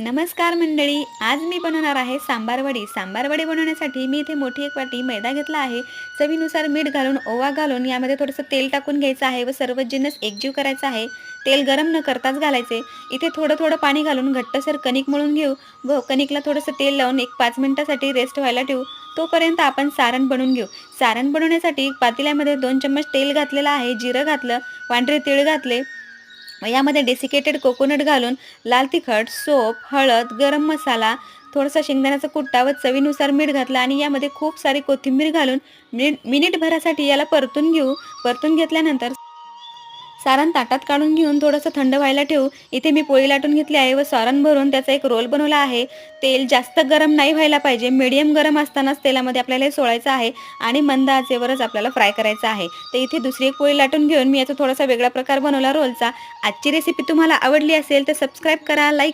नमस्कार मंडळी, आज मी बनवणार आहे सांबार वडी. सांबार वडी बनवण्यासाठी मी इथे मोठी एक वाटी मैदा घेतला आहे. चवीनुसार मीठ घालून, ओवा घालून यामध्ये थोडंसं तेल टाकून घ्यायचं आहे व सर्व जिन्नस एकजीव करायचा आहे. तेल गरम न करताच घालायचे. इथे थोडं पाणी घालून घट्टसर कणिक मळून घेऊ व कणिकला थोडंसं तेल लावून एक 5 मिनिटासाठी रेस्ट व्हायला ठेवू. तोपर्यंत आपण सारण बनवून घेऊ. सारण बनवण्यासाठी पातेल्यामध्ये 2 चम्मच तेल घातलेलं आहे, जिरं घातलं, पांढरे तीळ घातले. यामध्ये डेसिकेटेड कोकोनट घालून लाल तिखट, सोप, हळद, गरम मसाला, थोडासा शेंगदाण्याचा कुट्टा व चवीनुसार मीठ घातलं आणि यामध्ये खूप सारी कोथिंबीर घालून मिनिटभरासाठी याला परतून घेऊ. परतून घेतल्यानंतर सारण ताटात काढून घेऊन थोडंसं थंड व्हायला ठेवू. इथे मी पोळी लाटून घेतली आहे व सारण भरून त्याचा एक रोल बनवला आहे. तेल जास्त गरम नाही व्हायला पाहिजे, मीडियम गरम असतानाच तेलामध्ये आपल्याला हे सोडायचं आहे आणि मंद आचेवरच आपल्याला फ्राय करायचं आहे. तर इथे दुसरी एक पोळी लाटून घेऊन मी याचा थोडासा वेगळा प्रकार बनवला रोलचा. आजची रेसिपी तुम्हाला आवडली असेल तर सबस्क्राईब करा, लाईक